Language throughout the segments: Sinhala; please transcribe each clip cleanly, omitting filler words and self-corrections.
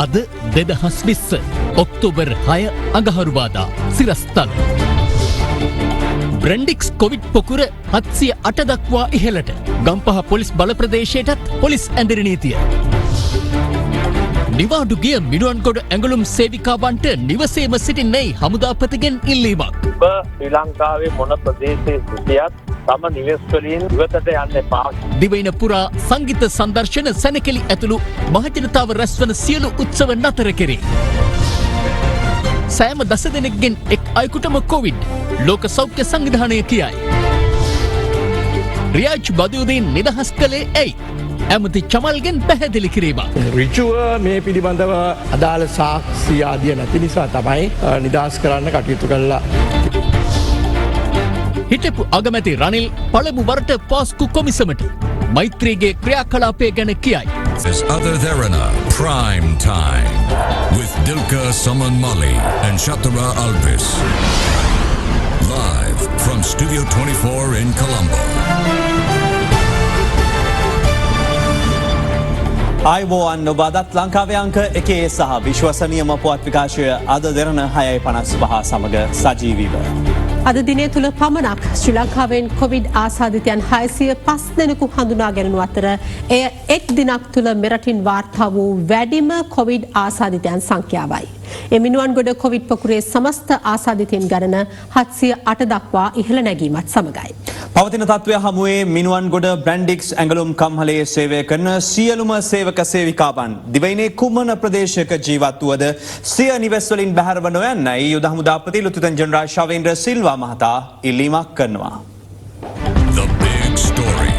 අද 2020 ඔක්තෝබර් 6 අඟහරුවාදා සිරස්තල. බ්‍රැන්ඩික්ස් කොවිඩ් පොකුර 708 දක්වා ඉහළට. ගම්පහ පොලිස් බල ප්‍රදේශයටත් පොලිස් ඇඳිරි නීතිය. නිවාඩු ගිය මිනුවන්ගොඩ ඇඟලුම් සේවිකාවන්ට නිවසේම සිටින්නේ හමුදාපතිගෙන් ඉල්ලීමක්. ශ්‍රී ලංකාවේ මොන ප්‍රදේශයේ සිටියත් තම නිවෙස් වලින් ඉවතට යන්න එපා. දිවයින පුරා සංගීත සංදර්ශන සැනකෙළි ඇතුළු මහජනතාව රැස්වන සියලු උත්සව නතර කෙරේ. සෑම 10 දෙනෙක්ගෙන් එක් අයෙකුටම කොවිඩ් ලෝක සෞඛ්‍ය සංවිධානය කියයි. රියාජ් බදියුදීන් නිදහස් කළේ ඇයි? ඇමති චමල්ගෙන් පැහැදිලි කිරීම. ඍජුව මේ පිළිබඳව අදාළ සාක්ෂි ආදිය නැති නිසා තමයි නිදහස් කරන්න කටයුතු කළා. හිටපු අගමැති රනිල් පළමු වරට පාස්කු කොමිසමට මෛත්‍රීගේ ක්‍රියාකලාපය ගැන කියයි. Is Other Therana Prime Time with Dilka Saman Mali and Shatara Alvis. Live from Studio 24 in Colombo. අයිබෝවන් ඔබදත් ලංකාවේ අංක එකේ සහ විශ්වසනීයම පුවත් විකාශය අද දෙරන 6:55 සමග සජීවීව. අද දිනය තුළ පමණක් ශ්‍රී ලංකාවෙන් කොවිඩ් ආසාදිතයන් 605 දෙනෙකු හඳුනා ගැනුණු අතර එය එක් දිනක් තුළ මෙරටින් වාර්තා වූ වැඩිම කොවිඩ් ආසාදිතයන් සංඛ්‍යාවයි. මිනුවන්ගොඩ කොවිඩ් පොකුරේ සමස්ත ආසාදිතයන් ගණන 708 දක්වා ඉහළ නැගීමත් සමගයි. පවතින තත්ත්වය හමුවේ මිනුවන්ගොඩ බ්‍රැන්ඩික්ස් ඇඟලුම් කම්හලේ සේවය කරන සියලුම සේවක සේවිකාවන් දිවයිනේ කුමන ප්‍රදේශයක ජීවත් වුවද සිය නිවෙස් වලින් බැහැරව නොයන්නයි යුද හමුදාපති ලුතුතන් ජෙනරාල් ශවේන්ද්‍ර සිල්වා මහතා ඉල්ලීමක් කරනවා. The big story.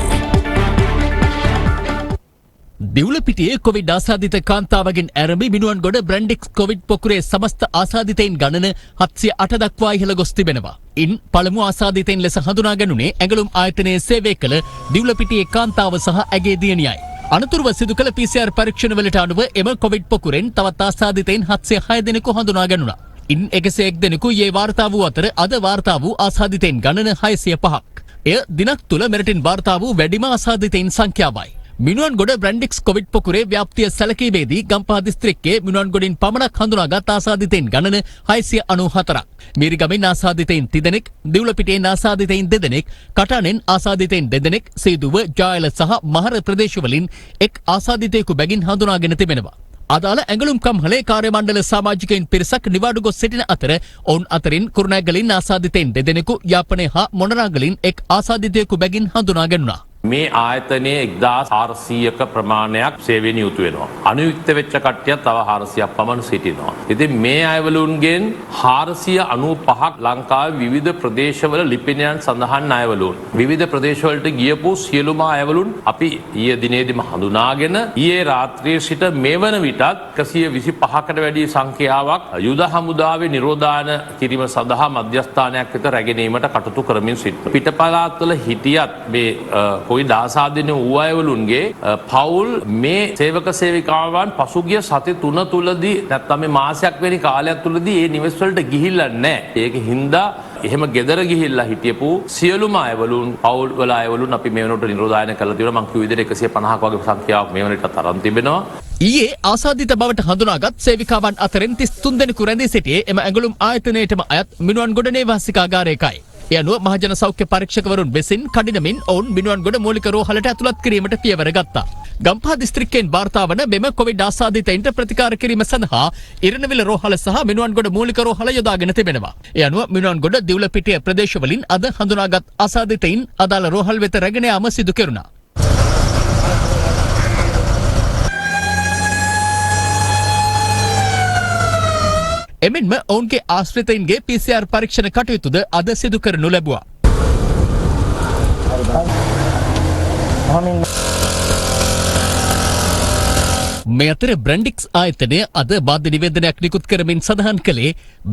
දිවුලපිටියේ කොවිඩ් ආසාදිත කාන්තාවගෙන් ඇරඹි මිනුවන්ගොඩ බ්‍රැන්ඩික්ස් කොවිඩ් පොකුරේ සමස්ත ආසාදිතයින් ගණන 708 දක්වා ඉහළ ගොස් තිබෙනවා. ඉන් පළමු ආසාදිතයින් ලෙස හඳුනා ගැනුනේ ඇඟලුම් ආයතනයේ සේවය කළ දිවුලපිටියේ කාන්තාව සහ ඇගේ දියණියයි. අනතුරුව සිදු කළ PCR පරීක්ෂණවලට අනුව එම කොවිඩ් පොකුරෙන් තවත් ආසාදිතයින් 706 දෙනෙකු හඳුනා ගැනුණා. ඉන් 101 දෙනෙකු යේ වාර්තා වූ අතර අද වාර්තා වූ ආසාදිතයින් ගණන 605ක්. එය දිනක් තුළ මෙරටින් වාර්තා වූ වැඩිම ආසාදිතයින් සංඛ්‍යාවයි. මිනුවන්ගොඩ බ්‍රැන්ඩික්ස් කොවිඩ් පොකුරේ ව්‍යාප්තිය සැලකීමේදී ගම්පහ දිස්ත්‍රික්කයේ මිනුවන්ගොඩින් පමණක් හඳුනාගත් ආසාදිතයින් ගණන 694ක්. මීරිගමින් ආසාදිතයින් 30 දෙනෙක්, දිවුලපිටියෙන් ආසාදිතයින් 2 දෙනෙක්, කටානෙන් ආසාදිතයින් 2 දෙනෙක්, සීදුව, ජායල සහ මහර ප්‍රදේශවලින් එක් ආසාදිතයෙකු බැගින් හඳුනාගෙන තිබෙනවා. අදාළ ඇඟලුම් කම්හලේ කාර්ය මණ්ඩල සමාජිකයින් පිරිසක් නිවාඩු ගොස් සිටින අතර ඔවුන් අතරින් කුරුණෑගලින් ආසාදිතයින් 2 දෙනෙකු, යාපනයේ හා මොනරාගලින් එක් ආසාදිතයෙකු බැගින් හඳුනා ගැනුණා. මේ ආයතනයේ 1400ක ප්‍රමාණයක් සේවයෙන් යුතු වෙනවා. අනුයුක්ත වෙච්ච කට්ටියක් තව 400ක් පමණ සිටිනවා. ඉතින් මේ අයවලුන්ගෙන් 495ක් ලංකාවේ විවිධ ප්‍රදේශවල ලිපිනයන් සඳහන් අයවලුන්. විවිධ ප්‍රදේශවලට ගියපු සියලුම අයවලුන් අපි ඊයේ දිනේදීම හඳුනාගෙන ඊයේ රාත්‍රියේ සිට මේ වන විටත් 125කට වැඩි සංඛ්‍යාවක් යුද හමුදාවේ නිරෝධායන කිරීම සඳහා මධ්‍යස්ථානයක් වෙත රැගෙනීමට කටයුතු කරමින් සිටිනවා. පිටපළාත්වල හිටියත් මේ කොවිඩ් ආසාදිත වූ අයවලුන්ගේ පවුල් මේ සේවක සේවිකාවන් පසුගිය සති 3 තුලදී නැත්නම් මේ මාසයක් වෙනි කාලයක් තුලදී මේ නිවෙස් වලට ගිහිල්ලා නැහැ. ඒක හින්දා එහෙම ගෙදර ගිහිල්ලා හිටියපු සියලුම අයවලුන් පවුල් වල අයවලුන් අපි මේ වෙනකොට නිරෝධායන කරලා තියෙනවා. මම කිව්ව විදිහට 150ක වගේ සංඛ්‍යාවක් මේ වෙනකොට තරම් තිබෙනවා. ඊයේ ආසාදිත බවට හඳුනාගත් සේවිකාවන් අතරින් 33 දෙනෙකු රැඳී සිටියේ එම ඇඟලුම් ආයතනයේටම අයත් මිනුවන්ගොඩ නේවාසිකාගාරයකයි. ඒ අනුව මහජන සෞඛ්‍ය පරීක්ෂකවරුන් විසින් කඩිනමින් ඔවුන් මිනුවන්ගොඩ මූලික රෝහලට ඇතුළත් කිරීමට පියවර ගත්තා. ගම්පහ දිස්ත්‍රික්කයෙන් වාර්තා වන මෙම කොවිඩ් ආසාදිතයින්ට ප්‍රතිකාර කිරීම සඳහා ඉරණවිල රෝහල සහ මිනුවන්ගොඩ මූලික රෝහල යොදාගෙන තිබෙනවා. ඒ අනුව මිනුවන්ගොඩ දිවුලපිටිය ප්‍රදේශවලින් අද හඳුනාගත් ආසාදිතයින් අදාළ රෝහල් වෙත රැගෙන යාම සිදු කෙරුණා. එමෙන්ම ඔවුන්ගේ ආශ්‍රිතයින්ගේ PCR පරීක්ෂණ කටයුතුද අද සිදු කරනු ලැබුවා. මේ අතර බ්‍රැන්ඩික්ස් ආයතනය අද බාධ්‍ය නිවේදනයක් නිකුත් කරමින් සඳහන් කළේ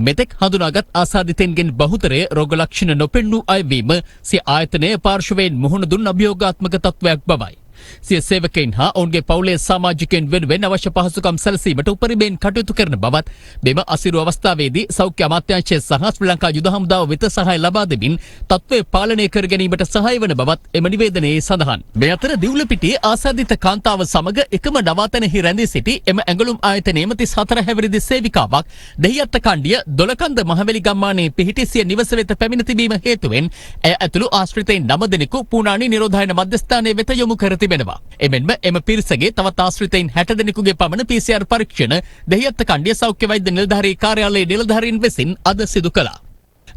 මෙතෙක් හඳුනාගත් ආසාදිතයින්ගෙන් බහුතරය රෝග ලක්ෂණ නොපෙන්නූ අය වීම සිය ආයතනය පාර්ශවයෙන් මුහුණ දුන් අභියෝගාත්මක තත්ත්වයක් බවයි. සිය සේවකයින් හා ඔවුන්ගේ පවුලේ සමාජිකයන් වෙනුවෙන් අවශ්‍ය පහසුකම් සැලසීමට උපරිමයෙන් කටයුතු කරන බවත් මෙම අසිරු අවස්ථාවේදී සෞඛ්‍ය අමාත්‍යාංශය සහ ශ්‍රී ලංකා යුද හමුදාව වෙත සහාය ලබා දෙමින් තත්ත්වය පාලනය කර ගැනීමට සහාය වන බවත් එම නිවේදනයේ සඳහන්. මේ අතර දිවුලපිටියේ ආසාදිත කාන්තාව සමග එකම නවාතැනෙහි රැඳී සිටි එම ඇඟලුම් ආයතනයේ 34 හැවිරිදි සේවිකාවක් දෙහිඅත්ත කණ්ඩිය දොළකන්ද මහවැලි ගම්මානයේ පිහිටි සිය නිවස වෙත පැමිණ තිබීම හේතුවෙන් ඇය ඇතුළු ආශ්‍රිතයින් 9 දෙනෙකු පුණානි නිරෝධායන මධ්‍යස්ථානයේ වෙත යොමු කර තිබෙනවා. එමෙන්ම එම පිරිසගේ තවත් ආශ්‍රිතයින් 60 දෙනෙකුගේ පමණ PCR පරීක්ෂණ දෙහිඅත්ත කණ්ඩිය සෞඛ්‍ය වෛද්‍ය නිලධාරී කාර්යාලයේ නිලධාරීන් විසින් අද සිදු කළා.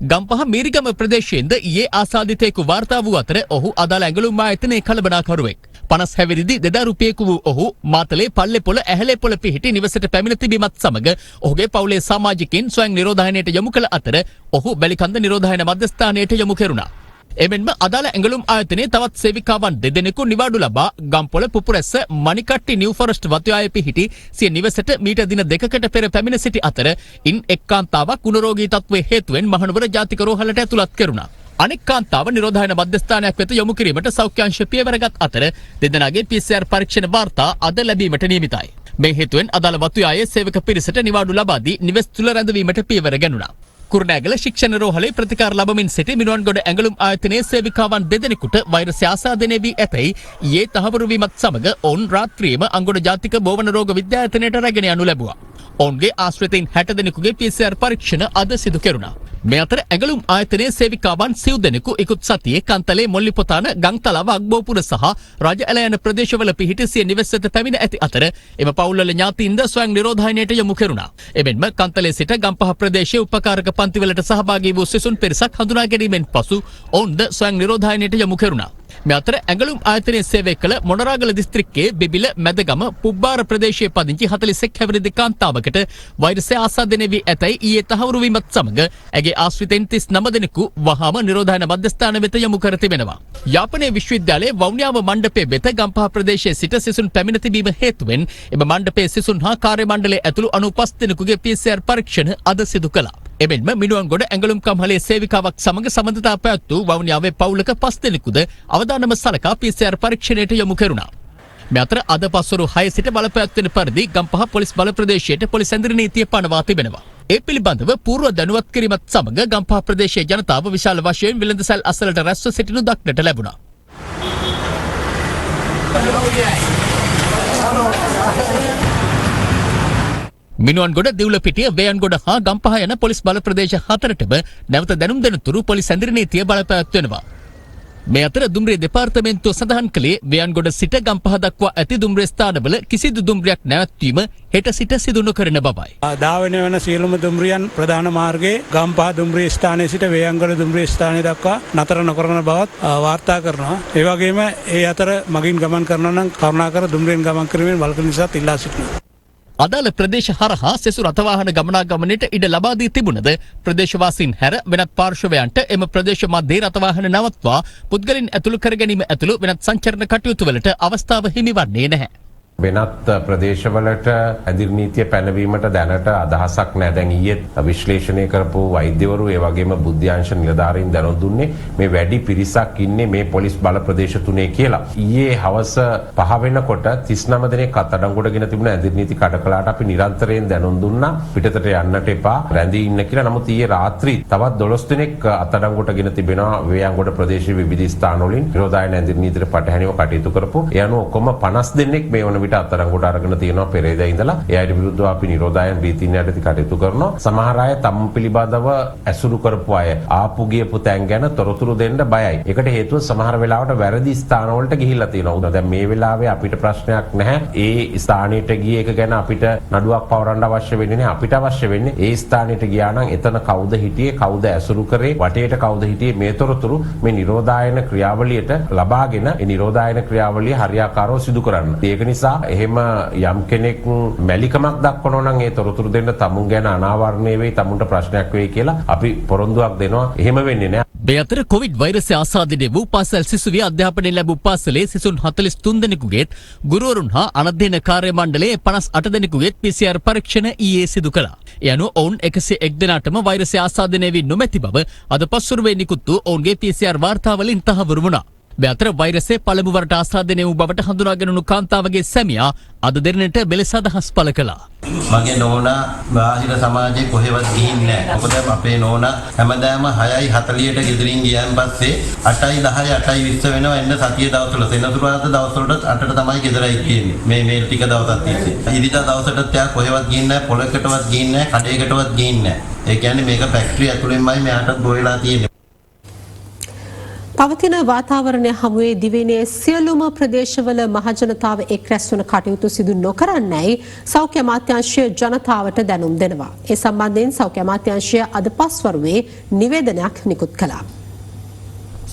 ගම්පහ මීරිගම ප්‍රදේශයෙන්ද ඊයේ ආසාදිතයෙකු වාර්තා වූ අතර ඔහු අදාළ ඇඟලුම් ආයතනයේ කළබනාකරුවෙක්. 50 හැවිරිදි දෙදරුපියෙකු වූ ඔහු මාතලේ පල්ලේපොළ ඇහැලේපොළ පිහිටි නිවසට පැමිණ තිබීමත් සමග ඔහුගේ පවුලේ සමාජිකයින් ස්වයං නිරෝධායනයට යොමු කළ අතර ඔහු බැලිකන්ද නිරෝධායන මධ්‍යස්ථානයට යොමු කෙරුණා. එමෙන්ම අදාළ ඇඟලුම් ආයතනයේ තවත් සේවිකාවන් දෙදෙනෙකු නිවාඩු ලබා ගම්පොළ පුපුරැස්ස මණිකට්ටි නිව් ෆොරස්ට් වතුයායේ පිහිටි සිය නිවසට මීට දින දෙකකට පෙර පැමිණ සිටි අතර ඉන් එක් කාන්තාවක් කුණරෝගී තත්ත්වයේ හේතුවෙන් මහනුවර ජාතික රෝහලට ඇතුළත් කෙරුණා. අනෙක් කාන්තාව නිරෝධායන මධ්‍යස්ථානයක් වෙත යොමු කිරීමට සෞඛ්‍යාංශ පියවරගත් අතර දෙදෙනාගේ PCR පරීක්ෂණ වාර්තා අද ලැබීමට නියමිතයි. මේ හේතුවෙන් අදාළ වතුයායේ සේවක පිරිසට නිවාඩු ලබා දී නිවෙස් තුල රැඳවීමට පියවර ගැනුණා. කුරුණෑගල ශික්ෂණ රෝහලේ ප්‍රතිකාර ලබමින් සිටි මිනුවන්ගොඩ ඇඟලුම් ආයතනයේ සේවිකාවන් දෙදෙනෙකුට වෛරසය ආසාදනය වී ඇතැයි ඊයේ තහවුරු වීමත් සමග ඔවුන් රාත්‍රියේම අංගොඩ ජාතික බෝවන රෝග විද්‍යායතනයට රැගෙන යනු ලැබුවා. ඔවුන්ගේ ආශ්‍රිතයින් 60 දෙනෙකුගේ PCR පරීක්ෂණ අද සිදු කෙරුණා. මේ අතර ඇඟලුම් ආයතනයේ සේවිකාවන් සිව් දෙනෙකු ඉකුත් සතියේ කන්තලේ මොල්ලිපොතාන ගංතලාව අග්බෝපුර සහ රජ ඇල යන ප්‍රදේශවල පිහිටි සිය නිවෙස් වෙත පැමිණ ඇති අතර එම පවුල්වල ඥාතීන්ද ස්වයං නිරෝධායනයට යොමු කෙරුණා. එමෙන්ම කන්තලේ සිට ගම්පහ ප්‍රදේශයේ උපකාරක පන්තිවලට සහභාගී වූ සිසුන් පිරිසක් හඳුනා ගැනීමෙන් පසු ඔවුන්ද ස්වයං නිරෝධායනයට යොමු කෙරුණා. මේ අතර ඇඟලුම් ආයතනයේ සේවය කළ මොනරාගල දිස්ත්‍රික්කයේ බිබිල මැදගම පුබ්බාර ප්‍රදේශයේ පදිංචි 41 හැවිරිදි කාන්තාවකට වෛරසය ආසාදනය වී ඇතැයි ඊයේ තහවුරු වීමත් සමග ඇගේ ආශ්‍රිතයින් 39 දෙනෙකු වහාම නිරෝධායන මධ්‍යස්ථාන වෙත යොමු කර තිබෙනවා. යාපනයේ විශ්වවිද්‍යාලයේ වවුනියාව මණ්ඩපයේ වෙත ගම්පහ ප්‍රදේශයේ සිට සිසුන් පැමිණ තිබීම හේතුවෙන් එම මණ්ඩපයේ සිසුන් හා කාර්ය මණ්ඩලයේ ඇතුළු 95 දෙනෙකුගේ PCR පරීක්ෂණ අද සිදු කළා. එමෙන්ම මිනුවන්ගොඩ ඇඟලුම් කම්හලේ සේවිකාවක් සමග සම්බන්ධතා පැවැත් වූ වවුනියාවේ පවුලක 5 දෙනෙකුද අවදානම සලකා PCR පරීක්ෂණයට යොමු කෙරුණා. මේ අතර අද පස්වරු 6 සිට බලපෑත්වෙන පරිදි ගම්පහ පොලිස් බල ප්‍රදේශයට පොලිස් ඇඳිරි නීතිය පනවා තිබෙනවා. ඒ පිළිබඳව පූර්ව දැනුවත් කිරීමත් සමග ගම්පහ ප්‍රදේශයේ ජනතාව විශාල වශයෙන් විලඳසල් අසලට රැස්ව සිටිනු දක්නට ලැබුණා. මිනුවන්ගොඩ දිවුලපිටිය වේයන්ගොඩ හා ගම්පහ යන පොලිස් බල ප්‍රදේශ 4ටම නැවත දැනුම් දෙනතුරු පොලිස් ඇඳිරි නීතිය බලපෑත්වෙනවා. මේ අතර දුම්රිය දෙපාර්තමේන්තුව සඳහන් කළේ වේයන්ගොඩ සිට ගම්පහ දක්වා ඇති දුම්රිය ස්ථානවල කිසිදු දුම්රියක් නැවැත්වීම හෙට සිට සිදු නොකරන බවයි. ධාවනය වන සියලුම දුම්රියන් ප්‍රධාන මාර්ගයේ ගම්පහ දුම්රිය ස්ථානයේ සිට වේයන්ගොඩ දුම්රිය ස්ථානය දක්වා නතර නොකරන බවත් වාර්තා කරනවා. ඒ වගේම ඒ අතර මගින් ගමන් කරනවා නම් කරුණාකර දුම්රියෙන් ගමන් කිරීමෙන් වළකින නිසාත් ඉල්ලා සිටිනවා. අදාළ ප්‍රදේශ හරහා සෙසු රථවාහන ගමනාගමනයට ඉඩ ලබා දී තිබුණද ප්‍රදේශවාසීන් හැර වෙනත් පාර්ශවයන්ට එම ප්‍රදේශ මැදේ රථවාහන නවත්වා පුද්ගලින් ඇතුළු කර ගැනීම ඇතුළු වෙනත් සංචරණ කටයුතු වලට අවස්ථාව හිමිවන්නේ නැහැ. වෙනත් ප්‍රදේශවලට ඇදිරි නීතිය පැනවීමට දැනට අදහසක් නැහැ. දැන් ඊයේ විශ්ලේෂණය කරපු වෛද්‍යවරු ඒ වගේම බුද්ධ්‍යාංශ නිලධාරීන් දැනුම් දුන්නේ මේ වැඩි පිරිසක් ඉන්නේ මේ පොලිස් බල ප්‍රදේශ තුනේ කියලා. ඊයේ හවස 5 වෙනකොට 39 දෙනෙක් අත්අඩංගුවටගෙන තිබුණ ඇදිරි නීති කඩකලාට අපි නිරන්තරයෙන් දැනුම් දුන්නා පිටතට යන්නට එපා රැඳී ඉන්න කියලා. නමුත් ඊයේ රාත්‍රී තවත් 12 දෙනෙක් අත්අඩංගුවටගෙන තිබෙනවා වේයන්ගොඩ ප්‍රදේශයේ විවිධ ස්ථානවලින් නිරෝධායන ඇදිරි නීතියට පටහැනිව කටයුතු කරපු. ඒ අනුව ඔක්කොම 50 දෙනෙක් මේ වන විට අත්අඩංගුවට අරගෙන තියෙනවා පෙරේදා ඉඳලා. ඒ අයට විරුද්ධව අපි නිරෝධායන රීතින් යටතේ කටයුතු කරනවා. සමහර අය තම පිළිබඳව ඇසුරු කරපු අය ආපු ගියපු තැන් ගැන තොරතුරු දෙන්න බයයි. ඒකට හේතුව සමහර වෙලාවට වැරදි ස්ථානවලට ගිහිල්ලා තියෙනවා. දැන් මේ වෙලාවේ අපිට ප්‍රශ්නයක් නැහැ. ඒ ස්ථානෙට ගිය එක ගැන අපිට නඩුවක් පවරන්න අවශ්‍ය වෙන්නේ නැහැ. අපිට අවශ්‍ය වෙන්නේ ඒ ස්ථානෙට ගියා නම් එතන කවුද හිටියේ, කවුද ඇසුරු කරේ, වටේට කවුද හිටියේ මේ තොරතුරු මේ නිරෝධායන ක්‍රියාවලියට ලබාගෙන ඒ නිරෝධායන ක්‍රියාවලිය හරියාකාරව සිදු කරන්න. ඒක නිසා එහෙම යම් කෙනෙක් මැලිකමක් දක්වනවා නම් ඒ තොරතුරු දෙන්න තමුන් ගැන අනාවරණය වෙයි, තමුන්ට ප්‍රශ්නයක් වෙයි කියලා අපි පොරොන්දුවක් දෙනවා. එහෙම වෙන්නේ නැහැ. මේ අතර කොවිඩ් වෛරසය ආසාදිත වූ පාසල් සිසුවිය අධ්‍යාපනය ලැබූ පාසලේ සිසුන් 43 දෙනෙකුගේත් ගුරුවරුන් හා අනධ්‍යයන කාර්ය මණ්ඩලයේ 58 දෙනෙකුගේත් PCR පරීක්ෂණ ඊයේ සිදු කළා. ඒ අනුව ඔවුන් 101 දෙනාටම වෛරසය ආසාදනය වී නොමැති බව අද පස්වරුවේ නිකුත් වූ ඔවුන්ගේ PCR වාර්තාවලින් තහවුරු වුණා. මේ අතර වෛරසය පළමු වරට ආසාදනය වූ බවට හඳුනාගැනුණු කාන්තාවගේ සැමියා අද දෙරණට මෙලෙස අදහස් පළ කළා. මගේ නෝනා බාහිර සමාජයේ කොහෙවත් ගිහින්නේ නැහැ. මොකද අපේ නෝනා හැමදාම 6:40ට ගෙදරින් ගියන් පස්සේ 8:10 8:20 වෙනවා එන්න සතිය දවස්වල. සෙනසුරාදා දවස්වලට 8ට තමයි ගෙදරයි කියන්නේ. මේ ටික දවසක් තිස්සේ. ඉරිදා දවසට තියා කොහෙවත් ගිහින්නේ නැහැ, පොලකටවත් ගිහින්නේ නැහැ, කඩේකටවත් ගිහින්නේ නැහැ. ඒ කියන්නේ මේක ෆැක්ටරි ඇතුළෙන්මයි මෙයාටත් ගොයලා තියෙන්නේ. පවතින වාතාවරණය හමුවේ දිවයිනේ සියලුම ප්‍රදේශවල මහජනතාව එක් රැස්වන කටයුතු සිදු නොකරන්නයි සෞඛ්‍ය අමාත්‍යාංශය ජනතාවට දැනුම් දෙනවා. ඒ සම්බන්ධයෙන් සෞඛ්‍ය අමාත්‍යාංශය අද පස්වරුවේ නිවේදනයක් නිකුත් කළා.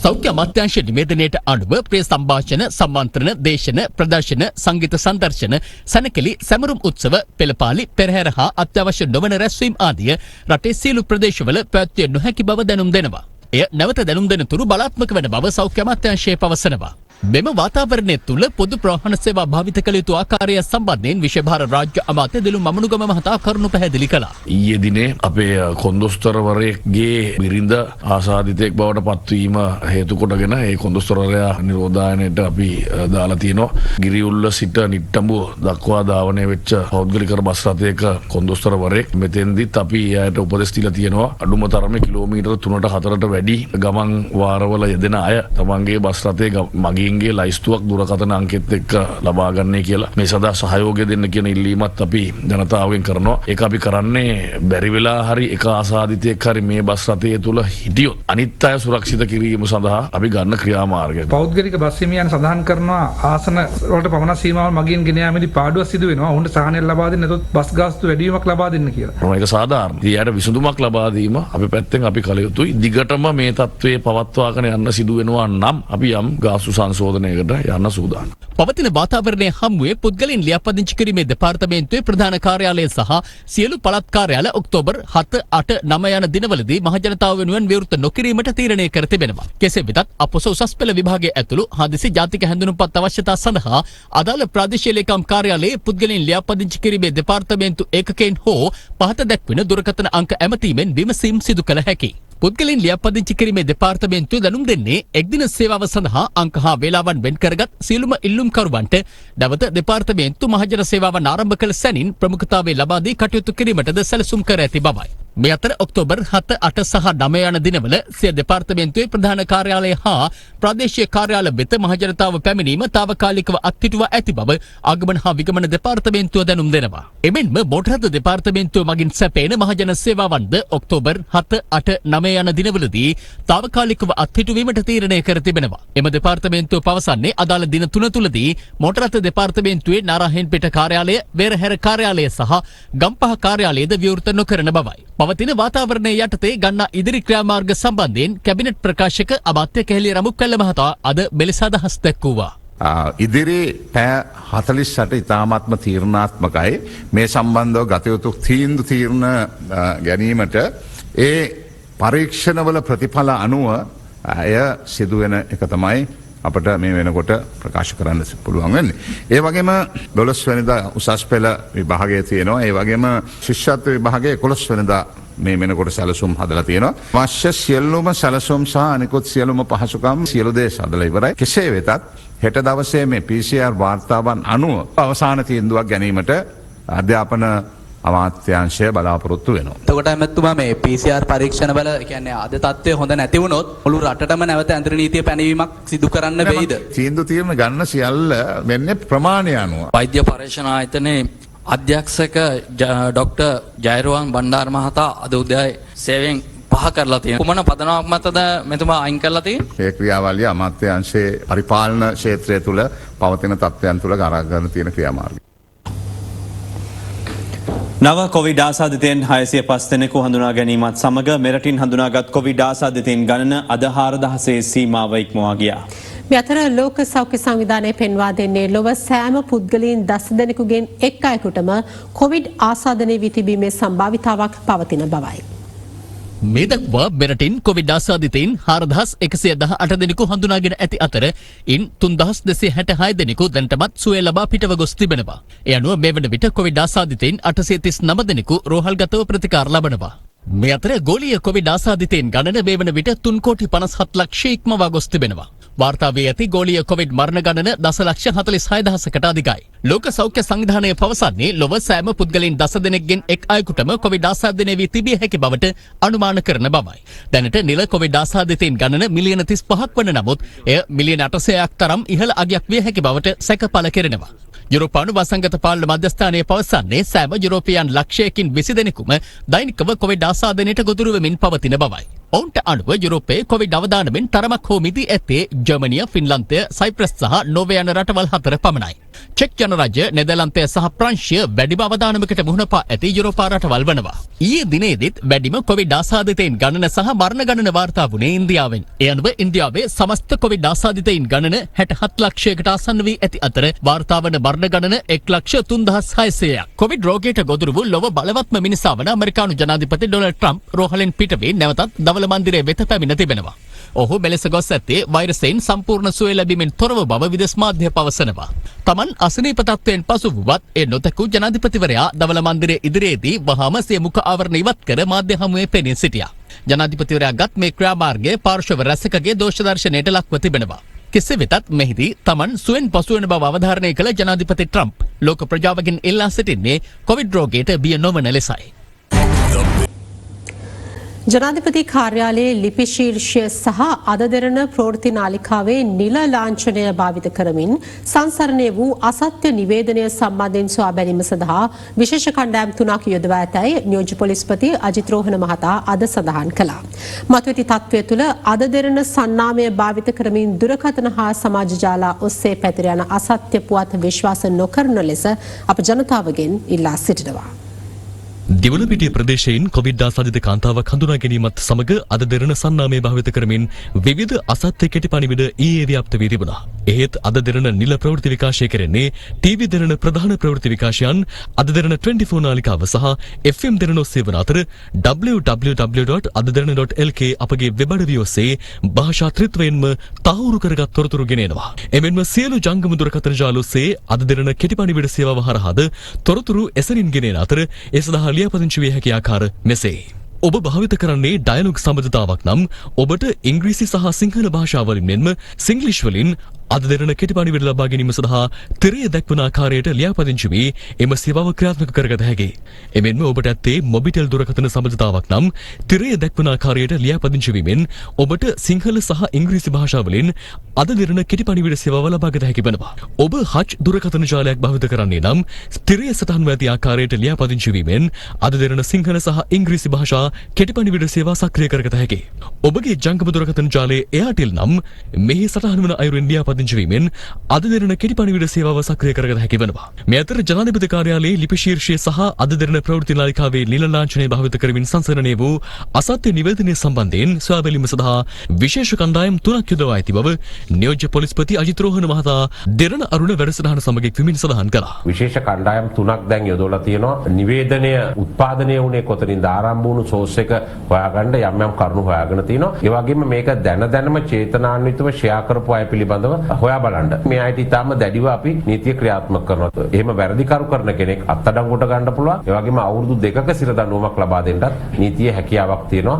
සෞඛ්‍ය අමාත්‍යාංශ නිවේදනයට අනුව ප්‍රේ සම්භාෂණ, සම්මන්ත්‍රණ, දේශන, ප්‍රදර්ශන, සංගීත සංදර්ශන, සැනකෙළි, සැමරුම් උත්සව, පෙළපාලි, පෙරහැර හා අත්‍යවශ්‍ය නොවන රැස්වීම් ආදිය රටේ සියලු ප්‍රදේශවල පැවැත්විය නොහැකි බව දැනුම් දෙනවා. එය නැවත දැනුම් දෙන තුරු බලාත්මක වන බව සෞඛ්‍ය අමාත්‍යාංශය පවසනවා. මෙම වාතාවරණය තුළ පොදු ප්‍රවාහන සේවා භාවිත කළ යුතු ආකාරය සම්බන්ධයෙන් විශේෂ රාජ්‍ය අමාත්‍ය දිලු මමනුගම මහතා කරුණු පැහැදිලි කළා. ඊයේ දිනේ අපේ කොන්දොස්තරවරයෙක්ගේ බිරිඳ ආසාදිතයෙක් බවට පත්වීම හේතු කොටගෙන ඒ කොන්දොස්තරවරයා නිරෝධායනයට අපි දාලා තියෙනවා. ගිරිඋල්ල සිට නිට්ටඹුව දක්වා ධාවනය වෙච්ච පෞද්ගලික බස් රථයක කොන්දොස්තරවරයෙක්. මෙතෙන්දිත් අපි එයාට උපදෙස් දීලා තියෙනවා අඩුම තරමේ කිලෝමීටර් 3ට 4ට වැඩි ගමන් වාරවල යෙදෙන අය තමන්ගේ බස් රථයේ මගින්ගේ ලයිස්තුවක් දුරකථන අංකෙත් එක්ක ලබා ගන්නයි කියලා මේ සඳහා සහයෝගය දෙන්න කියන ඉල්ලීමත් අපි ජනතාවගෙන් කරනවා. ඒක අපි කරන්නේ බැරි වෙලා හරි එක ආසාදිතයෙක් හරි මේ බස් රථය තුල හිටියොත් අනිත් අය සුරක්ෂිත කිරීම සඳහා අපි ගන්න ක්‍රියාමාර්ගය. පෞද්ගලික බස් හිමියන් සඳහන් කරනවා ආසන වලට පමණ සීමාවල් මගින් ගෙන යාමේදී පාඩුවක් සිදු වෙනවා. ඔවුන්ට සහනයක් ලබා දෙන්න නැතොත් බස් ගාස්තු වැඩිවීමක් ලබා දෙන්න කියලා. ඒක සාධාරණයි. ඊයට විසඳුමක් ලබා දීම අපි පැත්තෙන් අපි කළ යුතුයි. දිගටම මේ තත්ත්වයේ පවත්වාගෙන යන්න සිදු වෙනවා නම් අපි යම් ගාස්තු සංශෝධනයකට යන්න සූදානම්. පවතින වාතාවරණය හමුවේ පුද්ගලයන් ලියාපදිංචි කිරීමේ දෙපාර්තමේන්තුවේ ප්‍රධාන කාර්යාලය සහ සියලු පළාත් කාර්යාල ඔක්තෝබර් 7, 8, 9 යන දිනවලදී මහජනතාව වෙනුවෙන් විවෘත නොකිරීමට තීරණය කර තිබෙනවා. කෙසේ වෙතත් අපොස උසස් පෙළ විභාගයේ ඇතුළු හදිසි ජාතික හැඳුනුම්පත් අවශ්‍යතා සඳහා අදාළ ප්‍රාදේශීය ලේකම් කාර්යාලයේ පුද්ගලයන් ලියාපදිංචි කිරීමේ දෙපාර්තමේන්තු ඒකකයෙන් හෝ පහත දැක්වෙන දුරකථන අංක ඇමතීමෙන් විමසීම් සිදු කළ හැකියි. පුද්ගලයන් ලියාපදිංචි කිරීමේ දෙපාර්තමේන්තුව දැනුම් දෙන්නේ එක්දින සේවාව සඳහා අංක හා වේලාවන් වෙන් කරගත් සියලුම ඉල්ලුම්කරුවන්ට නැවත දෙපාර්තමේන්තු මහජන සේවාවන් ආරම්භ කළ සැනින් ප්‍රමුඛතාවය ලබා දී කටයුතු කිරීමටද සැලසුම් කර ඇති බවයි. මේ අතර ඔක්තෝබර් 7, 8 සහ 9 යන දිනවල සිය දෙපාර්තමේන්තුවේ ප්‍රධාන කාර්යාලය හා ප්‍රාදේශීය කාර්යාල වෙත මහජනතාව පැමිණීම තාවකාලිකව අත්හිටුවා ඇති බව ආගමන හා විගමන දෙපාර්තමේන්තුව දැනුම් දෙනවා. එමෙන්ම මෝටර් රථ දෙපාර්තමේන්තුව මගින් සැපේන මහජන සේවාවන්ද ඔක්තෝබර් 7, 8, 9 යන දිනවලදී තාවකාලිකව අත්හිටුවීමට තීරණය කර තිබෙනවා. එම දෙපාර්තමේන්තුව පවසන්නේ අදාළ දින 3 තුලදී මෝටර් රථ දෙපාර්තමේන්තුවේ නාරාහෙන්පිට කාර්යාලය, වෙරහැර කාර්යාලය සහ ගම්පහ කාර්යාලයද විවෘත නොකරන බවයි. පවතින වාතාවරණය යටතේ ගන්නා ඉදිරි ක්‍රියාමාර්ග සම්බන්ධයෙන් කැබිනට් ප්‍රකාශක අමාත්‍ය කෙහෙලිය රමුක්කැල්ල මහතා අද මෙලෙස අදහස් දැක්වුවා. ඉදිරි පැය 48 ඉතාමත්ම තීරණාත්මකයි. මේ සම්බන්ධව ගත යුතු තීරණ ගැනීමට ඒ පරීක්ෂණවල ප්‍රතිඵල අනුව එය සිදුවෙන එක තමයි අපට මේ වෙනකොට ප්‍රකාශ කරන්න පුළුවන් වෙන්නේ. ඒ වගේම 12 වෙනිදා උසස් පෙළ විභාගය තියෙනවා. ඒ වගේම ශිෂ්‍යත්ව විභාගයේ 11 වෙනිදා මේ වෙනකොට සැලසුම් හදලා තියෙනවා. අවශ්‍ය සියලුම සැලසුම් සහ අනිකුත් සියලුම පහසුකම් සියලු දේ හදලා ඉවරයි. කෙසේ වෙතත් හෙට දවසේ මේ PCR වාර්තාවන් අනුව අවසාන තීන්දුවක් ගැනීමට අධ්‍යාපන අමාත්‍යාංශය බලාපොරොත්තු වෙනවා. එතකොට ඇමතුමා මේ PCR පරීක්ෂණ වල කියන්නේ අද තත්ත්වය හොඳ නැති වුණොත් මුළු රටටම නැවත ඇඳරි නීතිය පැනවීමක් සිදු කරන්න වෙයිද? තීරණ ගන්න සියල්ල වෙන්නේ ප්‍රමාණය අනුව. වෛද්‍ය පරීක්ෂණ ආයතනයේ අධ්‍යක්ෂක ඩොක්ටර් ජයරුවන් බණ්ඩාර මහතා අද උදේ සේවයෙන් පහ කරලා තියෙනවා. කුමන පදනමක් මතද මෙතුමා අයින් කරලා තියෙන්නේ? ඒ ක්‍රියාවලිය අමාත්‍යාංශයේ පරිපාලන ක්ෂේත්‍රය තුළ පවතින තත්ත්වයන් තුළ ගණන් ගන්න තියෙන ක්‍රියාමාර්ගය. නව කොවිඩ් ආසාදිතයන් 605 දෙනෙකු හඳුනා ගැනීමත් සමග මෙරටින් හඳුනාගත් කොවිඩ් ආසාදිතයන් ගණන අද 4000 සීමාව ඉක්මවා ගියා. මේ අතර ලෝක සෞඛ්‍ය සංවිධානය පෙන්වා දෙන්නේ ලොව සෑම පුද්ගලයන් 10 දෙනෙකුගෙන් එක් අයෙකුටම කොවිඩ් ආසාදනය වී තිබීමේ සම්භාවිතාවක් පවතින බවයි. මේ දක්වා මෙරටින් කොවිඩ් ආසාදිතයින් 4118 දෙනෙකු හඳුනාගෙන ඇති අතර ඉන් 3266 දෙනෙකු දැනටමත් සුවය ලබා පිටව ගොස් තිබෙනවා. ඒ අනුව මේ වන විට කොවිඩ් ආසාදිතයින් 839 දෙනෙකු රෝහල්ගතව ප්‍රතිකාර ලබනවා. මේ අතර ගෝලීය කොවිඩ් ආසාදිතයින් ගණන මේ වන විට 3,57,00,000 ඉක්මවා ගොස් තිබෙනවා. වාර්තා වී ඇති ගෝලීය කොවිඩ් මරණ ගණන 1,46,000කට අධිකයි. ලෝක සෞඛ්‍ය සංවිධානය පවසන්නේ ලොව සෑම පුද්ගලයන් 10 දෙනෙක්ගෙන් එක් අයෙකුටම කොවිඩ් ආසාදනය වී තිබිය හැකි බවට අනුමාන කරන බවයි. දැනට නිල කොවිඩ් ආසාදිතයින් ගණන මිලියන 35ක් වන නමුත් එය මිලියන 800ක් තරම් ඉහළ අගයක් විය හැකි බවට සැකපළ කෙරෙනවා. යුරෝපානු වසංගත පාලන මධ්‍යස්ථානය පවසන්නේ සෑම යුරෝපියන් ලක්ෂයකින් 20 දෙනෙකුම දෛනිකව කොවිඩ් ආසාදනයට ගොදුරු වෙමින් පවතින බවයි. ඔවුන්ට අනුව යුරෝපයේ කොවිඩ් අවදානමෙන් තරමක් හෝ මිදී ඇත්තේ ජර්මනිය, ෆින්ලන්තය, සයිප්‍රස් සහ නෝර්වේ යන රටවල් 4 පමණයි. චෙක් ජනරාජ්‍ය, නෙදර්ලන්තය සහ ප්‍රංශය වැඩිම අවදානමකට මුහුණ පා ඇති යුරෝපා රටවල් වනවා. ඊයේ දිනේදීත් වැඩිම කොවිඩ් ආසාදිතයින් ගණන සහ මරණ ගණන වාර්තා වුණේ ඉන්දියාවෙන්. ඒ අනුව ඉන්දියාවේ සමස්ත කොවිඩ් ආසාදිතයින් ගණන 67 ලක්ෂයකට ආසන්න වී ඇති අතර වාර්තා වන මරණ ගණන 1,36,600ක්. කොවිඩ් රෝගයට ගොදුරු වූ ලොව බලවත්ම මිනිසා වන ඇමරිකානු ජනාධිපති ඩොනල්ඩ් ට්‍රම්ප් රෝහලෙන් පිට වී නැවතත් දවල මන්දිරයේ වෙත පැමිණ තිබෙනවා. ඔහු මෙලෙස ගොස් ඇත්තේ වෛරසයෙන් සම්පූර්ණ සුවය ලැබීමෙන් තොරව බව විදේශ මාධ්‍ය පවසනවා. තමන් අසනීප තත්ත්වයෙන් පසු වුවත් ඒ නොතකු ජනාධිපතිවරයා දවල මන්දිරයේ ඉදිරියේදී වහාම සිය මුඛ ආවරණ ඉවත් කර මාධ්‍ය හමුවේ පෙනී සිටියා. ජනාධිපතිවරයා ගත් මේ ක්‍රියාමාර්ගයේ පාර්ශව රැසකගේ දෝෂ දර්ශනයට ලක්ව තිබෙනවා. කෙසේ වෙතත් මෙහිදී තමන් සුවෙන් පසුවන බව අවධාරණය කළ ජනාධිපති ට්‍රම්ප් ලෝක ප්‍රජාවගෙන් ඉල්ලා සිටින්නේ කොවිඩ් රෝගයට බිය නොවන ලෙසයි. ජනාධිපති කාර්යාලයේ ලිපි ශීර්ෂය සහ අද දෙරණ ප්‍රවෘත්ති නාලිකාවේ නිල ලාංඡනය භාවිත කරමින් සංසරණය වූ අසත්‍ය නිවේදනය සම්බන්ධයෙන් සොයා බැලීම සඳහා විශේෂ කණ්ඩායම් 3ක් යොදවා ඇතැයි නියෝජ්‍ය පොලිස්පති අජිත් රෝහණ මහතා අද සඳහන් කළා. මතුවෙති තත්ත්වය තුළ අද දෙරණ සන්නාමය භාවිත කරමින් දුරකථන හා සමාජ ජාල ඔස්සේ පැතිර යන අසත්‍ය පුවත් විශ්වාස නොකරන ලෙස අප ජනතාවගෙන් ඉල්ලා සිටිනවා. දිවුලපිටිය ප්‍රදේශයෙන් කොවිඩ් ආසාදිත කාන්තාවක් හඳුනා ගැනීමත් සමග අද දෙරණ සන්නාමය භාවිත කරමින් විවිධ අසත්‍ය කෙටි පණිවිඩ ඊයේ ව්‍යාප්ත වී තිබුණා. එහෙත් අද දෙරණ නිල ප්‍රවෘත්ති විකාශය කෙරෙන්නේ ටීවී දෙරණ ප්‍රධාන ප්‍රවෘත්ති විකාශයන් අද දෙරණ 24 නාලිකාව සහ FM දෙරණ ඔස්සේ වන අතර www.adaderana.lk අපගේ වෙබ් අඩවිය ඔස්සේ භාෂා ත්‍රිත්වයෙන්ම තහවුරු කරගත් තොරතුරු ගෙනෙනවා. එමෙන්ම සියලු ජංගම දුරකථන ජාල ඔස්සේ අද දෙරණ කෙටි පණිවිඩ සේවාව හරහාද තොරතුරු එසරින් ගෙනෙන අතර ඒ සඳහා ලියාපදිංචි විය හැකි ආකාර මෙසේ. ඔබ භාවිත කරන්නේ ඩයලොග් සම්බන්ධතාවක් නම් ඔබට ඉංග්‍රීසි සහ සිංහල භාෂාවලින් මෙන්ම සිංග්ලිෂ් වලින් අද දෙරණ කෙටි පණිවිඩ ලබා ගැනීම සඳහා තිරය දැක්වන ආකාරයට ලියාපදිංචි වී එම සේවාව ක්‍රියාත්මක කරගත හැකියි. එමෙන්ම ඔබට ඇත්තේ මොබිටෙල් දුරකථන සම්බන්ධතාවක් නම් තිරය දැක්වන ආකාරයට ලියාපදිංචි වීමෙන් ඔබට සිංහල සහ ඉංග්‍රීසි භාෂාවලින් අද දෙරණ කෙටි පණිවිඩ සේවාව ලබා ගත හැකි වෙනවා. ඔබ හච් දුරකථන ජාලයක් භාවිත කරන්නේ නම් තිරය සටහන්ව ඇති ආකාරයට ලියාපදිංචි වීමෙන් අද දෙරණ සිංහල සහ ඉංග්‍රීසි භාෂා කෙටි පණිවිඩ සේවා සක්‍රිය කරගත හැකියි. ඔබගේ ජංගම දුරකථන ජාලයේ එයාටෙල් නම් මෙහි සටහන් වන අයුරින් ලියාපදිංචි වීමෙන් අද දෙරණ කෙටි පණිවිඩ සේවාව සක්‍රිය කරගත හැකි වෙනවා. මේ අතර ජනාධිපති කාර්යාලයේ ලිපි ශීර්ෂය සහ අද දෙරණ ප්‍රවෘත්ති නාලිකාවේ නිල ලාංඡනය භාවිත කරමින් සංසරණය වූ අසත්‍ය නිවේදනය සම්බන්ධයෙන් සොයා බැලීම සඳහා විශේෂ කණ්ඩායම් 3ක් යොදවා ඇති බව නියෝජ්‍ය පොලිස්පති අජිත් රෝහණ මහතා දෙරණ අරුණ වැඩසටහන සමග එක්වමින් සඳහන් කළා. විශේෂ කණ්ඩායම් 3ක් දැන් යොදවලා තියෙනවා. නිවේදනය උත්පාදනය වුණේ කොතනින්ද ආරම්භ වුණු සෝස් එක හොයාගන්න යම් යම් කරුණු හොයාගෙන තියෙනවා. ඒ වගේම මේක දැනම චේතනාන්විතව ෂෙයා කරපු අය පිළිබඳව හොයා බලන්න. මේ අයට ඉතාම දැඩිව අපි නීතිය ක්‍රියාත්මක කරනවා. එහෙම වැරදිකරු කරන කෙනෙක් අත්අඩංගුවට ගන්න පුළුවන්. ඒ වගේම අවුරුදු 2ක සිරදඬුවමක් ලබා දෙන්නත් නීතියේ හැකියාවක් තියෙනවා.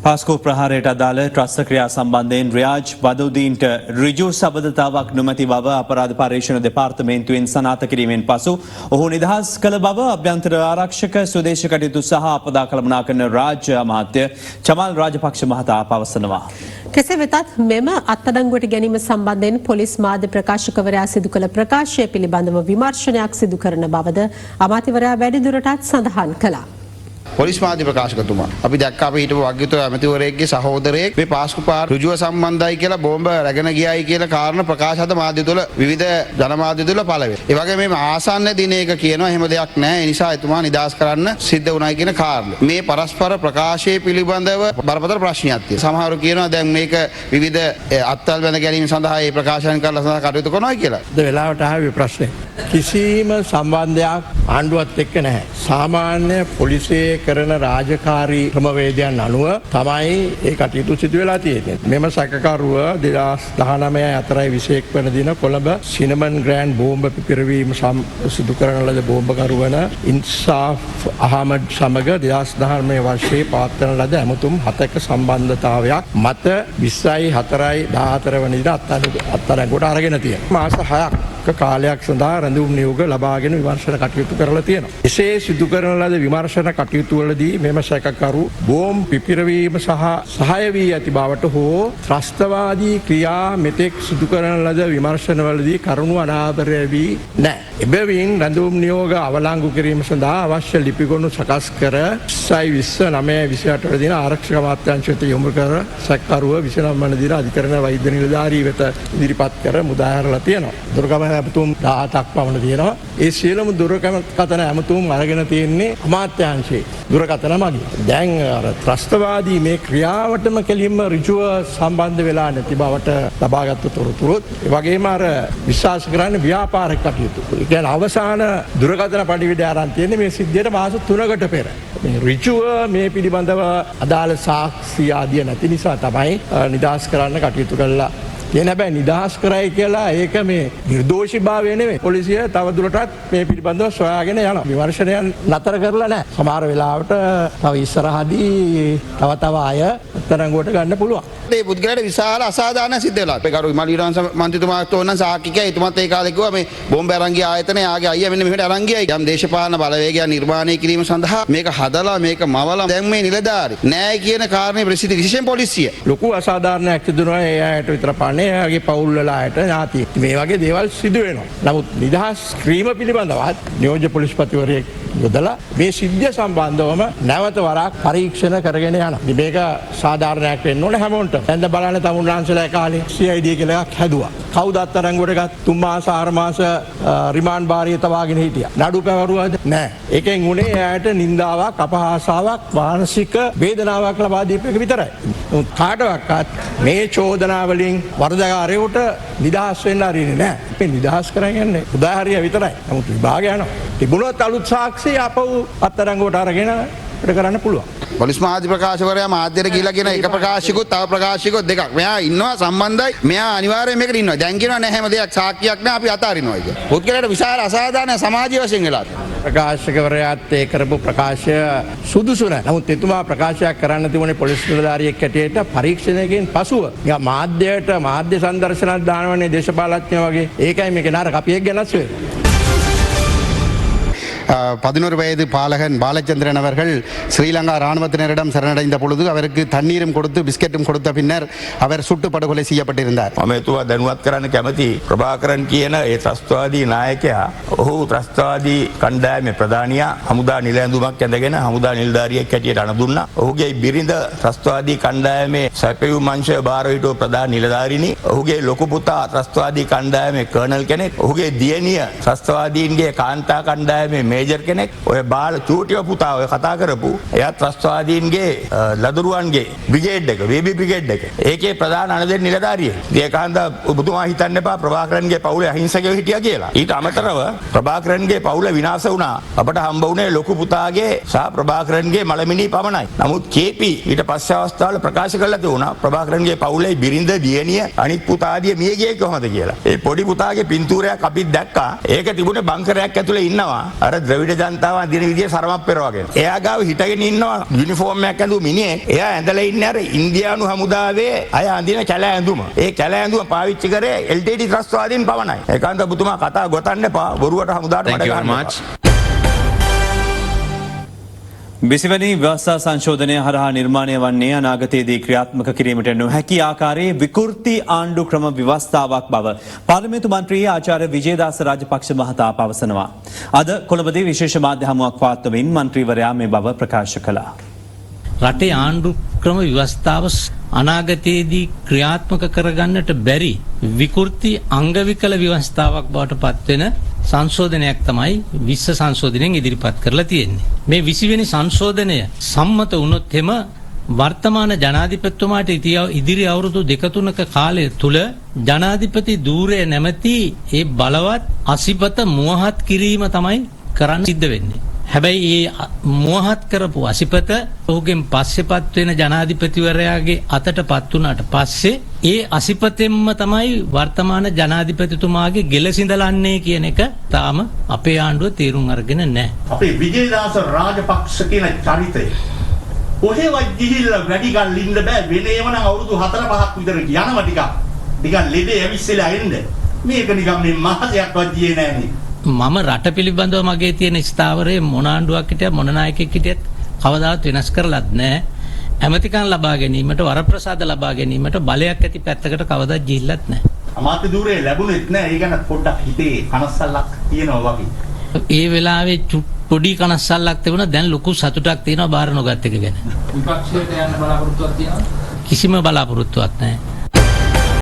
පාස්කෝ ප්‍රහාරයට අදාළ ත්‍රස්ත ක්‍රියා සම්බන්ධයෙන් රියාජ් බදුදීන්ට ඍජු සබඳතාවක් නොමැති බව අපරාධ පරීක්ෂණ දෙපාර්තමේන්තුවෙන් සනාථ කිරීමෙන් පසු ඔහු නිදහස් කළ බව අභ්‍යන්තර ආරක්ෂක ස්වදේශ කටයුතු සහ අපදා කළමනාකරන රාජ්‍ය අමාත්‍ය චමල් රාජපක්ෂ මහතා පවසනවා. කෙසේ වෙතත් මෙම අත්අඩංගුවට ගැනීම සම්බන්ධයෙන් පොලිස් මාධ්‍ය ප්‍රකාශකවරයා සිදු කළ ප්‍රකාශය පිළිබඳව විමර්ශනයක් සිදු කරන බවද අමාත්‍යවරයා වැඩිදුරටත් සඳහන් කළා. පොලිස් මාධ්‍ය ප්‍රකාශකතුමා අපි දැක්කා අපි හිටපු වග්ගිතෝ ඇමතිවරයෙක්ගේ සහෝදරයෙක් මේ පාස්කු පාර ඍජුව සම්බන්ධයි කියලා බෝම්බ රැගෙන ගියයි කියලා කාරණා ප්‍රකාශ අද මාධ්‍ය තුළ විවිධ ජනමාධ්‍ය තුළ පළ වෙනවා. ඒ වගේම මේ ආසන්න දිනයක කියනවා එහෙම දෙයක් නැහැ. ඒ නිසා එතුමා නිදහස් කරන්න සිද්ධ වුණයි කියන කාරණා. මේ පරස්පර ප්‍රකාශයේ පිළිබඳව බරපතල ප්‍රශ්නයක් තියෙනවා. සමහරව කියනවා දැන් මේක විවිධ අත්වල බැඳ ගැනීම සඳහා මේ ප්‍රකාශන කරලා සඳහා කටයුතු කරනවා කියලා. ද වෙලාවට ආවේ ප්‍රශ්නේ. කිසිම සම්බන්ධයක් ආණ්ඩුවත් එක්ක නැහැ. සාමාන්‍ය පොලිසියේ කරන රාජකාරී ක්‍රමවේදයන් අනුව තමයි ඒ කටයුතු සිදු වෙලා තියෙන්නේ. මෙම සැකකරුව 2019 4/21 වන දින කොළඹ සිනමන් ග්‍රෑන්ඩ් බෝම්බ පිපිරවීම සිදු කරන ලද බෝම්බකරුවන ඉන්සාෆ් අහමඩ් සමග 2019 වර්ෂයේ පවත්වන ලද ඇමතුම් 7ක සම්බන්ධතාවයක් මත 20/4/14 වන දින අත්අඩංගුවට අරගෙන තියෙනවා. මාස 6ක කාලයක් සඳහා රැඳවුම් නියෝග ලබාගෙන විමර්ශන කටයුතු කරලා තියෙනවා. එසේ සිදු කරන ලද විමර්ශන කටයුතු වලදී මෙම සැකකරු බෝම්බ පිපිරවීම සහ සහාය වී ඇති බවට හෝ ත්‍රස්තවාදී ක්‍රියා මෙතෙක් සිදු කරන ලද විමර්ශනවලදී කරුණු අනාවරණය වී නැහැ. එබැවින් රැඳවුම් නියෝග අවලංගු කිරීම සඳහා අවශ්‍ය ලිපිගොනු සකස් කර 20/9/28 වන දින ආරක්ෂක අමාත්‍යාංශයට යොමු කර සැකකරුව 29 වන දින අධිකරණ වෛද්‍ය නිලධාරී වෙත ඉදිරිපත් කර මුදා හැරලා තියෙනවා. දුරකථන ඇමතුම් 17ක් පමණ තියෙනවා. ඒ සියලුම දුරකථන ඇමතුම් අරගෙන තියෙන්නේ අමාත්‍යාංශයේ දුරකථන මගින්. දැන් අර ත්‍රස්තවාදී මේ ක්‍රියාවටම කෙලින්ම ඍජුව සම්බන්ධ වෙලා නැති බවට ලබාගත් තොරතුරුත් ඒ වගේම අර විශ්වාස කරන්න ව්‍යාපාරික කටයුතු. ඒ කියන්නේ අවසාන දුරකථන පරිවිඩය ආරම්භ තියෙන්නේ මේ සිද්ධියට මාස 3කට පෙර. මේ ඍජුව මේ පිළිබඳව අදාළ සාක්ෂි ආදිය නැති නිසා තමයි නිදහස් කරන්න කටයුතු කළා. කියන හැබැයි නිදහස් කරයි කියලා ඒක මේ නිර්දෝෂීභාවය නෙවෙයි. පොලිසිය තවදුරටත් මේ පිළිබඳව සොයාගෙන යනවා. විමර්ශනයන් නතර කරලා නැහැ. සමහර වෙලාවට තව ඉස්සරහදී තව අය තරංගුවට ගන්න පුළුවන්. මේ පුද්ගලයාට විශාල අසාධාරණ සිද්ධ වෙලා. අපේ කරු විමල් විරාන්ස මන්ත්‍රීතුමාත් ඕනනම් සාක්කිකයි. එතුමත් ඒ කාලේ කිව්වා මේ බෝම්බ අරන් ගිය ආයතනයේ ආගේ අයියා මෙන්න මෙහෙට අරන් ගියයි. යම් දේශපාලන බලවේගයක් නිර්මාණය කිරීම සඳහා මේක හදලා මේක මවලා දැන් මේ නිලධාරි නෑ කියන කාරණේ ප්‍රසිද්ධ විශේෂයෙන් පොලිසිය ලොකු අසාධාරණයක් සිදුනවා. ඒ අයට විතර පාන්නේ එයාගේ පවුල් වල අයට ඥාති. මේ වගේ දේවල් සිදු වෙනවා. නමුත් නිදහස් ක්‍රීම පිළිබඳවත් නියෝජ්‍ය පොලිස්පතිවරයෙක් යොදලා මේ සිද්ධිය සම්බන්ධවම නැවත වරක් පරීක්ෂණ කරගෙන යනවා. මේක සාධාරණයක් වෙන්න ඕනේ හැමෝටම. දැන් බලන්න තමුන්ලාන්සලා කාලේ CID කියලා එකක් හැදුවා. කවුද අත්අඩංගුවට ගත් 3 මාස 4 මාස රිමාන්ඩ් භාරය තවාගෙන හිටියා. නඩු පැවරුවද? නැහැ. ඒකෙන් උනේ එයාට නින්දාවක්, අපහාසාවක්, මානසික වේදනාවක් ලබා දීප එක විතරයි. කාටවත් මේ චෝදනා වලින් වරදකාරයෙකුට නිදහස් වෙන්න හරින්නේ නැහැ. මේ නිදහස් කරගන්නේ උදාහරණය විතරයි. නමුත් විභාගය යනවා. තිබුණොත් අලුත් සාක්ෂි අපව අත්අඩංගුවට අරගෙන වැඩ කරන්න පුළුවන්. පොලිස් මාධ්‍ය ප්‍රකාශකවරයා මාධ්‍යට ගිහිලා කියන එක ප්‍රකාශිකුත් තව ප්‍රකාශිකුත් දෙකක්. මෙයා ඉන්නවා සම්බන්ධයි. මෙයා අනිවාර්යයෙන් මේකට ඉන්නවා. දැන් කියනවා නැහැ හැම දෙයක් සාක්කියක් නැහැ අපි අතාරිනවා කියලා. පුද්ගලයාට විශාල අසාධාරණ සමාජීය වශයෙන් වෙලා තියෙනවා. ප්‍රකාශකවරයාත් ඒ කරපු ප්‍රකාශය සුදුසු නැහැ. නමුත් එතුමා ප්‍රකාශයක් කරන්න තිබුණේ පොලිස් නිලධාරියෙක් හැටියට පරීක්ෂණයකින් පසුව. මාධ්‍යයට මාධ්‍ය සංදර්ශනයක් දානවනේ දේශපාලඥයෝ වගේ. ඒකයි මේක නරක අපි ඒක ගැනස් වෙන්නේ. 11 வயது பாலகன் பாலச்சந்திரன் அவர்கள் ஸ்ரீலங்கா இராணுவத்தினரிடம் சரணடைந்த பொழுது அவருக்கு தண்ணீரும் கொடுத்து பிஸ்கெட்டும் கொடுத்த பின்னர் அவர் சுட்டு படுகொலை செய்யப்பட்டிருந்தார். අමතුවා දැනුවත් කරන්න කැමති ප්‍රභාකරන් කියන ඒ ත්‍රස්තවාදී නායකයා ඔහු ත්‍රස්තවාදී කණ්ඩායමේ ප්‍රධානියා හමුදා නිල ඇඳුමක් ඇඳගෙන හමුදා නිලධාරියෙක් හැටියට අණදුන්නා. ඔහුගේ බිරිඳ ත්‍රස්තවාදී කණ්ඩායමේ සැපයුම් අංශය බාර හිටපු ප්‍රධාන නිලධාරිනි. ඔහුගේ ලොකු පුතා ත්‍රස්තවාදී කණ්ඩායමේ කර්නල් කෙනෙක්. ඔහුගේ දියණිය ත්‍රස්තවාදීන්ගේ කාන්තා කණ්ඩායමේ මේජර් කෙනෙක්. ඔය බාල චූටිව පුතා ඔය කතා කරපු එයා ත්‍රස්තවාදීන්ගේ ලදරුවන්ගේ බ්‍රිගේඩ් එක වේබි බ්‍රිගේඩ් එක. ඒකේ ප්‍රධාන අනදෙන් නිලධාරියෙක්. ඒකාන්ත ඔබතුමා හිතන්න එපා ප්‍රභාකරන්ගේ පවුලේ අහිංසකයෝ හිටියා කියලා. ඊට අමතරව ප්‍රභාකරන්ගේ පවුල විනාශ වුණා. අපට හම්බ වුණේ ලොකු පුතාගේ සහ ප්‍රභාකරන්ගේ මලමිනී පමණයි. නමුත් කේපි ඊට පස්සේ අවස්ථාවල ප්‍රකාශ කළා තියුණා ප්‍රභාකරන්ගේ පවුලේ බිරිඳ දියණිය අනිත් පුතා ආදිය මිය ගියේ කොහොමද කියලා. ඒ පොඩි පුතාගේ පින්තූරයක් අපිත් දැක්කා. ඒක තිබුණේ බංකරයක් ඇතුලේ ඉන්නවා. අර ද්‍රවිඩ ජනතාව අදින විදිය සරමක් පෙරවගෙන. එයා ගාව හිටගෙන ඉන්නවා යුනිෆෝම් එකක් ඇඳු මිනිහෙක්. එයා ඇඳලා ඉන්නේ අර ඉන්දියානු හමුදාවේ අය අඳින කැල ඇඳුම. ඒ කැල ඇඳුම පාවිච්චි කරේ LTT ත්‍රස්තවාදීන් පමණයි. ඒකාන්ත ඔබතුමා කතා ගොතන්න එපා. බොරුවට හමුදාට මඩ ගන්න. විසිවැනි ව්‍යවස්ථා සංශෝධනය හරහා නිර්මාණය වන්නේ අනාගතයේදී ක්‍රියාත්මක කිරීමට නොහැකි ආකාරයේ විකෘති ආණ්ඩු ක්‍රම ව්‍යවස්ථාවක් බව පාර්ලිමේන්තු මන්ත්‍රී ආචාර්ය විජේදාස රාජපක්ෂ මහතා පවසනවා. අද කොළඹදී විශේෂ මාධ්‍ය හමුවක් පවත්වමින් මන්ත්‍රීවරයා මේ බව ප්‍රකාශ කළා. රටේ ආණ්ඩු ක්‍රම ව්‍යවස්ථාව අනාගතයේදී ක්‍රියාත්මක කරගන්නට බැරි විකෘති අංගවිකල ව්‍යවස්ථාවක් බවට පත්වෙන සංශෝධනයක් තමයි 20 සංශෝධනයෙන් ඉදිරිපත් කරලා තියෙන්නේ. මේ 20 වෙනි සංශෝධනය සම්මත වුණොත් එම වර්තමාන ජනාධිපතිතුමාට ඉදිරි අවුරුදු 2-3ක කාලය තුල ජනාධිපති ධූරය නැමැති ඒ බලවත් අසිපත මුවහත් කිරීම තමයි කරන්න සිද්ධ වෙන්නේ. හැබැයි ඒ මෝහත් කරපු අසිපත ඔහුගෙන් පස්සෙපත් වෙන ජනාධිපතිවරයාගේ අතටපත් වුණාට පස්සේ ඒ අසිපතෙන්ම තමයි වර්තමාන ජනාධිපතිතුමාගේ ගෙලසිඳලන්නේ කියන එක තාම අපේ ආණ්ඩුව තීරුම් අරගෙන නැහැ. අපේ විජේදාස රාජපක්ෂ කියන චරිතය කොහෙවත් ගිහිල්ලා වැඩි ගල් ඉන්න බෑ. වෙනේම නම් අවුරුදු 4-5ක් විතර යනවා ටිකක් ලෙඩේ ඇවිස්සලා එන්න. මේක නිකන් මේ මාසයක්වත් ගියේ නෑනේ. මම රට පිළිබඳව මගේ තියෙන ස්ථාවරයේ මොන ආණ්ඩුවක් හිටියත් මොන නායකයෙක් හිටියත් කවදාවත් වෙනස් කරලත් නැහැ. ඇමතිකම් ලබා ගැනීමට වරප්‍රසාද ලබා ගැනීමට බලයක් ඇති පැත්තකට කවදාවත් ගිහිල්ලත් නැහැ. අමාත්‍ය ධූරේ ලැබුණෙත් නෑ. ඒ ගැන පොඩ්ඩක් හිතේ කනස්සල්ලක් තියෙනවා වගේ. ඒ වෙලාවේ පොඩි කනස්සල්ලක් තිබුණා. දැන් ලොකු සතුටක් තියෙනවා බාර නොගත් එක ගැන. විපක්ෂයට යන්න බලාපොරොත්තුවක් තියෙනවා. කිසිම බලාපොරොත්තුවක් නැහැ.